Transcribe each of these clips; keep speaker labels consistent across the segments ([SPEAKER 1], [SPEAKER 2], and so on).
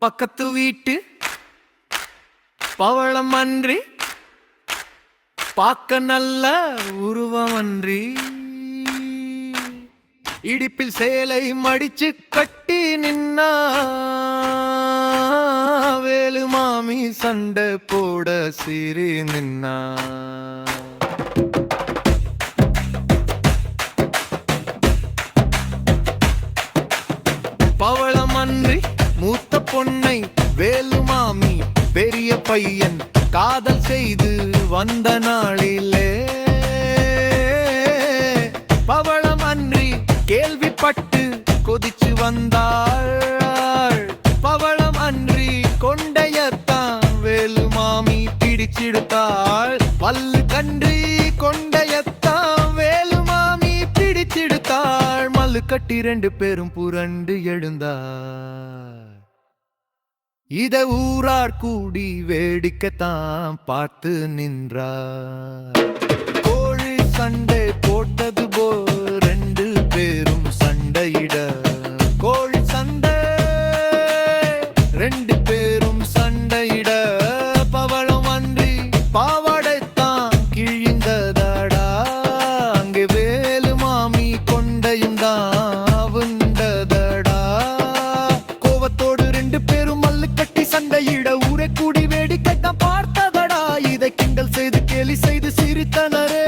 [SPEAKER 1] பக்கத்து வீட்டு பவளம் அன்றி பார்க்க நல்ல உருவம் அன்றி இடிப்பில் சேலை மடிச்சு கட்டி நின்னா வேலு மாமி சண்டை போட சீறி நின்னா பவளம் அன்றி மூத்த பொன்னை வேலு மாமி பெரிய பையன் காதல் செய்து வந்த நாளிலே பவளம் அன்றி கேள்விப்பட்டு கொதிச்சு வந்தாள் பவளம் அன்றி கொண்டையத்தான் வேலு மாமி பிடிச்சிடுத்தாள் பல்லு கன்றி கொண்டையத்தான் வேலு மாமி பிடிச்சிடுத்தாள் மல்லு கட்டி 2 பேரும் புரண்டு எழுந்தார் இத ஊரார் கூடி வேடிக்கைத்தான் பார்த்து நின்றார் கோழி சண்டை போட்டது போல் 2 பேரும் சண்டையிட கோழி சண்டை 2 பேரும் சண்டையிட பவளம் அன்றி பாவாடைத்தான் கிழிந்ததடா அங்கே வேலு மாமி கொண்டையும் தான் சண்டையிட ஊரை கூடி வேடிக்கை தான் பார்த்ததடா இதை கிண்டல் செய்து கேலி செய்து சிரித்தனரே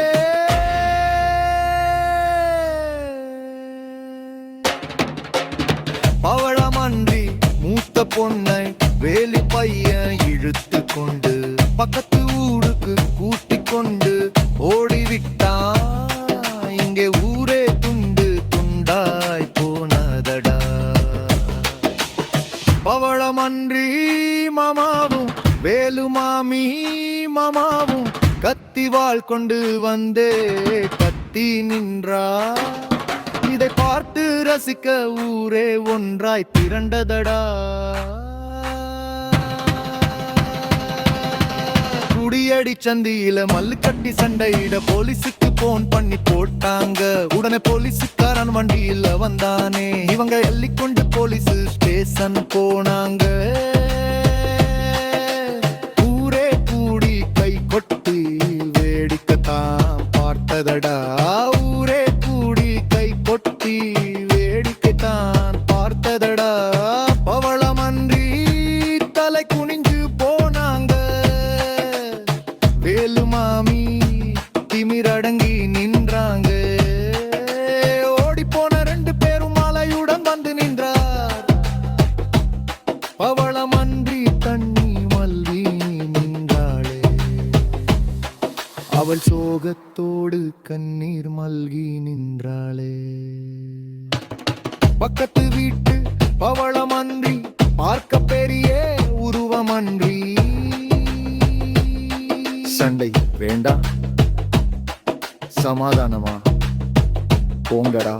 [SPEAKER 1] பவளம் அன்றி மூத்த பொன்னை வேலி பையன் இழுத்து கொண்டு பக்கத்து ஊருக்கு கூட்டிக் கொண்டு ஓடிவிட்டான் இங்கே ஊரே துண்டு துண்டாய் போனதடா பவளம் அன்றி மாமாவும் வேலு மாமி மாமாவும் கத்திவாள் கொண்டு வந்தே கத்தி நின்றா இதை பார்த்து ரசிக்க ஊரே ஒன்றாய் திரண்டதடா குடியடி சந்தியில மல்லு கட்டி சண்டையிட போலீஸுக்கு போன் பண்ணி போட்டாங்க உடனே போலீஸுக்காரன் வண்டியில வந்தானே இவங்க எல்லிக்கொண்டு போலீஸ் ஸ்டேஷன் போனாங்க ஊரே கூடி கை கொட்டி வேடிக்கைத்தான் பார்த்ததடா ஊரே கூடி கை கொட்டி வேடிக்கைத்தான் பார்த்ததடா பவளம் அன்றி தலை குனிஞ்சு போனாங்க வேலு மாமி திமிரடங்கி நின்றாங்க ஓடி போன 2 பேரும் மாலையுடன் வந்து நின்றார் பவளம் அன்றி தண்ணி மல்வி நின்றாளே அவள் சோகத்தோடு கண்ணீர் மல்கி நின்றாளே பக்கத்து வீட்டு பவளம் அன்றி பார்க்க பெரிய உருவம் அன்றி சண்டை வேண்டாம் சமாதானமா போங்கடா